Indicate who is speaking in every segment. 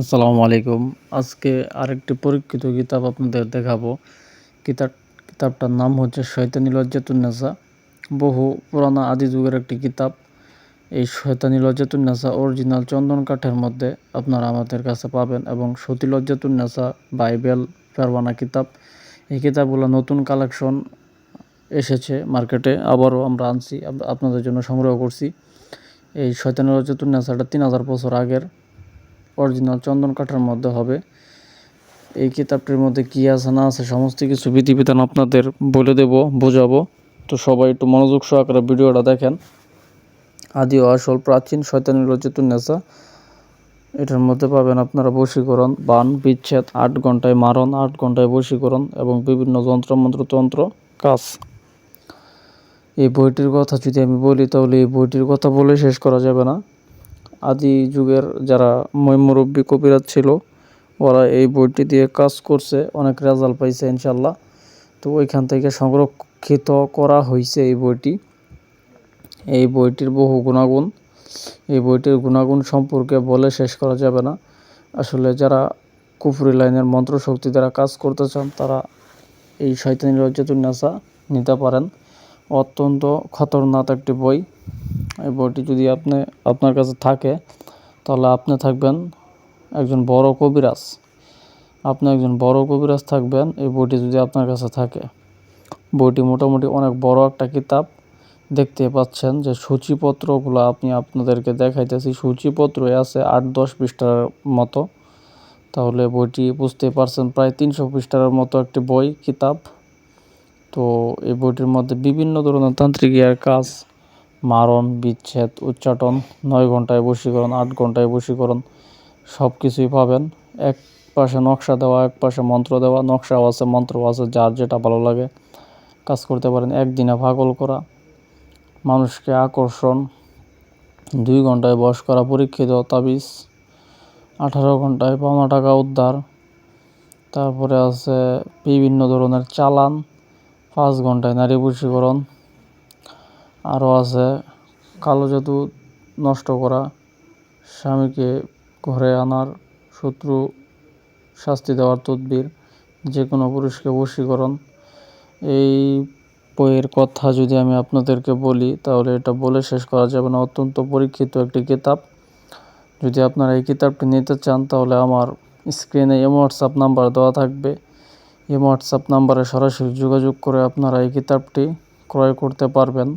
Speaker 1: আসসালামু আলাইকুম। আজকে আরেকটি পরীক্ষিত কিতাব আপনাদের দেখাবো। কিতাব কিতাবটার নাম হচ্ছে শয়তানি লজ্জাতুন্নেসা। বহু পুরানো আদি যুগের একটি কিতাব। এই শয়তানি লজ্জাতুন্নেসা অরিজিনাল চন্দন কাঠের মধ্যে আপনারা আমাদের কাছে পাবেন, এবং সতী লজ্জাতুন্নেসা বাইবেল ফেরবানা কিতাব। এই কিতাবগুলো নতুন কালেকশন এসেছে মার্কেটে, আবারও আমরা আনছি, আপনাদের জন্য সংগ্রহ করছি। এই শয়তানি লজ্জাতুন্নেসাটা 3000 বছর আগের অরিজিনাল চন্দন কাঠের মধ্যে হবে। এই কিতাবটির মধ্যে কী আছে না আছে সমস্ত কিছু বিধিবিধান আপনাদের বলে দেব, বোঝাবো। তো সবাই একটু মনোযোগ সহকারে ভিডিওটা দেখেন। আদি ও আসল প্রাচীন শয়তানি লজ্জাতুন্নেসা। এটার মধ্যে পাবেন আপনারা বশীকরণ, বান, বিচ্ছেদ, 8 ঘন্টায় মারণ, 8 ঘন্টায় বশীকরণ এবং বিভিন্ন যন্ত্রমন্ত্র তন্ত্র কাজ। এই বইটির কথা যদি আমি বলি তাহলে এই বইটির কথা বলে শেষ করা যাবে না। আদি যুগের যারা মুরব্বী কবিরাজ ছিল, ওরা এই বইটি দিয়ে কাজ করছে, অনেক রেজাল্ট পাইছে ইনশাল্লাহ। তো ওইখান থেকে সংরক্ষিত করা হয়েছে এই বইটি। এই বইটির বহু গুণাগুণ, এই বইটির গুণাগুণ সম্পর্কে বলে শেষ করা যাবে না। আসলে যারা কুফরি লাইনের মন্ত্রশক্তি দ্বারা কাজ করতে চান তারা এই শয়তানি লজ্জাতুন্নেসা নিতে পারেন। অত্যন্ত খতরনাক একটি বই। এই বইটি যদি আপনার কাছে থাকে তাহলে আপনি থাকবেন একজন বড় কবিরাজ। আপনি একজন বড় কবিরাজ থাকবেন এই বইটি যদি আপনার কাছে থাকে। বইটি মোটামুটি অনেক বড় একটা কিতাব। দেখতে পাচ্ছেন যে সূচিপত্রগুলো আমি আপনাদেরকে দেখাইতেছি। সূচিপত্রই আছে 8-10 পৃষ্ঠার মতো। তাহলে বইটি বুঝতে পারছেন, প্রায় 300 পৃষ্ঠার মতো একটি বই কিতাব। তো এই বইটির মধ্যে বিভিন্ন ধরনের তান্ত্রিক কাজ, মারণ, বিচ্ছেদ, উচ্চাটন, 9 ঘন্টায় বশীকরণ, 8 ঘন্টায় বশীকরণ সব কিছুই পাবেন। এক পাশে নকশা দেওয়া, এক পাশে মন্ত্র দেওয়া, নকশাও আছে, মন্ত্রও আছে, যার যেটা ভালো লাগে কাজ করতে পারেন। একদিনে পাগল করা, মানুষকে আকর্ষণ, 2 ঘন্টায় বশ করা, পরীক্ষিত তাবিজ, 18 ঘন্টায় পাওনা টাকা উদ্ধার। তারপরে আছে বিভিন্ন ধরনের চালান, 5 ঘন্টায় নারী বশীকরণ। আরও আছে কালো জাদু নষ্ট করা, স্বামীকে ঘরে আনার, শত্রু শাস্তি দেওয়ার তদবির, যে কোনো পুরুষকে বশীকরণ। এই বইয়ের কথা যদি আমি আপনাদেরকে বলি তাহলে এটা বলে শেষ করা যাবে না। অত্যন্ত পরীক্ষিত একটি কিতাব। যদি আপনারা এই কিতাবটি নিতে চান তাহলে আমার স্ক্রিনে হোয়াটসঅ্যাপ নাম্বার দেওয়া থাকবে। এই হোয়াটসঅ্যাপ নাম্বারে সরাসরি যোগাযোগ করে আপনারা এই কিতাবটি ক্রয় করতে পারবেন।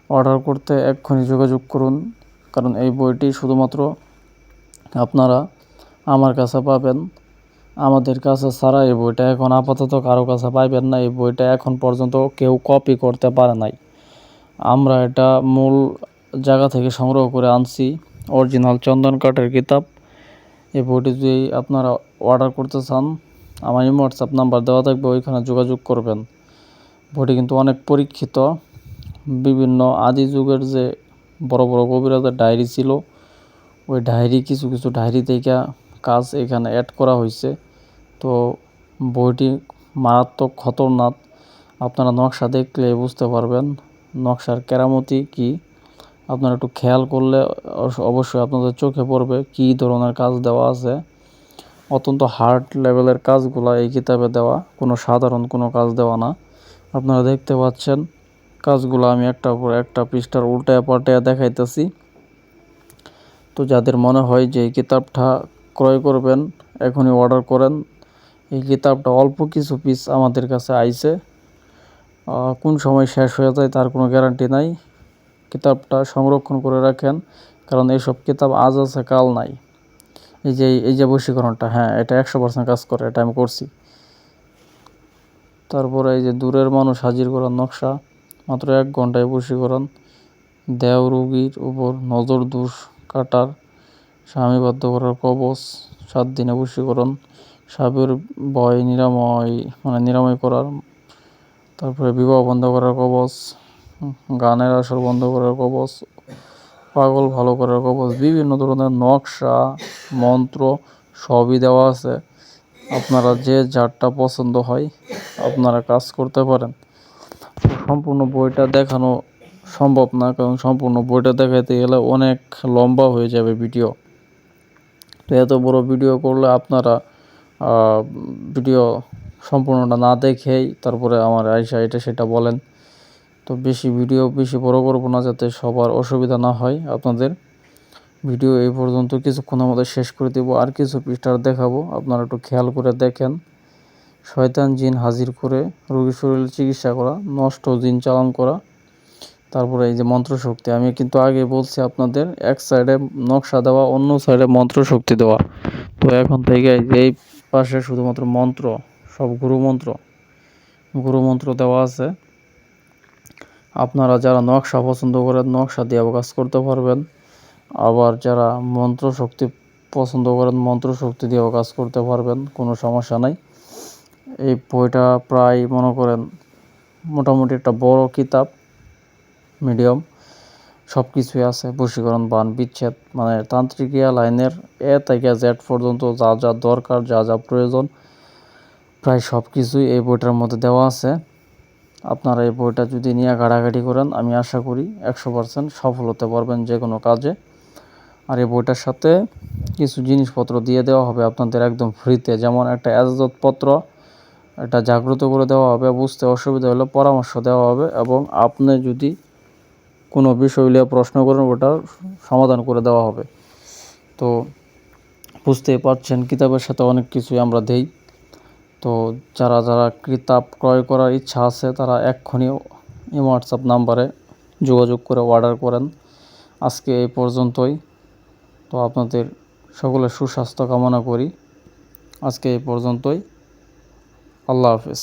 Speaker 1: অর্ডার করতে এক্ষুনি যোগাযোগ করুন, কারণ এই বইটি শুধুমাত্র আপনারা আমার কাছে পাবেন। আমাদের কাছে ছাড়া এই বইটা এখন আপাতত কারো কাছে পাইবেন না। এই বইটা এখন পর্যন্ত কেউ কপি করতে পারে নাই। আমরা এটা মূল জায়গা থেকে সংগ্রহ করে আনছি, অরিজিনাল চন্দন কাঠের কিতাব। এই বইটি যদি আপনারা অর্ডার করতে চান আমার হোয়াটসঅ্যাপ নাম্বার দেওয়া থাকবে, ওইখানে যোগাযোগ করবেন। বইটি কিন্তু অনেক পরীক্ষিত। বিভিন্ন আদি যুগের যে বড় বড় কবিরাজের ডায়েরি ছিল, ওই ডায়েরি কিছু কিছু ডায়েরি থেকে কাজ এখানে অ্যাড করা হয়েছে। তো বইটি মারাত্মক খতরনাক। আপনারা নকশা দেখলে বুঝতে পারবেন নকশার কেরামতি কি। আপনারা একটু খেয়াল করলে অবশ্যই আপনাদের চোখে পড়বে কী ধরনের কাজ দেওয়া আছে। অত্যন্ত হার্ড লেভেলের কাজগুলো এই কিতাবে দেওয়া, কোনো সাধারণ কোনো কাজ দেওয়া না। আপনারা দেখতে পাচ্ছেন কাজগুলো আমি একটার পর একটা পৃষ্ঠার উল্টায় পাল্টায় দেখাইতেছি। তো যাদের মনে হয় যে এই কিতাবটা ক্রয় করবেন এখনই অর্ডার করেন। এই কিতাবটা অল্প কিছু পিস আমাদের কাছে আইছে, কোন সময় শেষ হয়ে যায় তার কোনো গ্যারান্টি নাই। কিতাবটা সংরক্ষণ করে রাখেন, কারণ এইসব কিতাব আজ আছে কাল নাই। এই যে বশীকরণটা, হ্যাঁ এটা 100% কাজ করে, এটা আমি করছি। তারপরে এই যে দূরের মানুষ হাজির করার নকশা, মাত্র 1 ঘন্টায় বশীকরণ। দেও রোগীর উপর নজর দোষ কাটার, স্বামী বাধ্য করার কবচ, 7 দিনে বশীকরণ। সাপের ভয় নিরাময় করার। তারপরে বিবাহ বন্ধ করার কবচ, গানের আসর বন্ধ করার কবচ, পাগল ভালো করার কবচ। বিভিন্ন ধরনের নকশা, মন্ত্র সবই দেওয়া আছে। আপনারা যে যারটা পছন্দ হয় আপনারা কাজ করতে পারেন। সম্পূর্ণ বইটা দেখানো সম্ভব না, কারণ সম্পূর্ণ বইটা দেখাইতে গেলে অনেক লম্বা হয়ে যাবে ভিডিও। তো এত বড় ভিডিও করলে আপনারা ভিডিও সম্পূর্ণটা না দেখেই তারপরে আমার আইসা এটা সেটা বলেন। তো ভিডিও বেশি বড় করব না, যাতে সবার অসুবিধা না হয় আপনাদের। ভিডিও এই পর্যন্ত, কিছুক্ষণের মধ্যে শেষ করে দেব। আর কিছু পৃষ্ঠার দেখাবো, আপনারা একটু খেয়াল করে দেখেন। শয়তান জিন হাজির করে রোগীর শরীরে চিকিৎসা করা, নষ্ট জিন চালান করা, তারপরে এই যে মন্ত্রশক্তি। আমি কিন্তু আগে বলছি আপনাদের, এক সাইডে নকশা দেওয়া, অন্য সাইডে মন্ত্রশক্তি দেওয়া। তো এখন থেকে এই পাশে শুধুমাত্র মন্ত্র, সব গুরু মন্ত্র দেওয়া আছে। আপনারা যারা নকশা পছন্দ করেন নকশা দিয়েও কাজ করতে পারবেন, আবার যারা মন্ত্র শক্তি পছন্দ করেন মন্ত্র শক্তি দিয়েও কাজ করতে পারবেন, কোনো সমস্যা নাই। এই বইটা প্রায় মনে করেন মোটামুটি একটা বড় কিতাব, মিডিয়াম, সব কিছুই আছে। বশীকরণ, বান, বিচ্ছেদ, মানে তান্ত্রিকিয়া লাইনের এ থেকে জেড পর্যন্ত যা যা দরকার, যা যা প্রয়োজন, প্রায় সব কিছুই এই বইটার মধ্যে দেওয়া আছে। আপনারা এই বইটা যদি নিয়ে ঘাটাঘাটি করেন, আমি আশা করি 100% সফল হতে পারবেন যে কোনো কাজে। আর এই বইটার সাথে কিছু জিনিসপত্র দিয়ে দেওয়া হবে আপনাদের একদম ফ্রিতে, যেমন একটা এজাজতপত্র, এটা জাগ্রত করে দেওয়া হবে, বুঝতে অসুবিধা হলে পরামর্শ দেওয়া হবে, এবং আপনি যদি কোনো বিষয় নিয়ে প্রশ্ন করেন ওটার সমাধান করে দেওয়া হবে। তো বুঝতেই পারছেন, কিতাবের সাথে অনেক কিছুই আমরা দেই। তো যারা যারা কিতাব ক্রয় করার ইচ্ছা আছে তারা এক্ষুনি হোয়াটসঅ্যাপ নাম্বারে যোগাযোগ করে অর্ডার করেন। আজকে এই পর্যন্তই। তো আপনাদের সকলের সুস্বাস্থ্য কামনা করি। আজকে এই পর্যন্তই। আল্লাহ হাফেজ।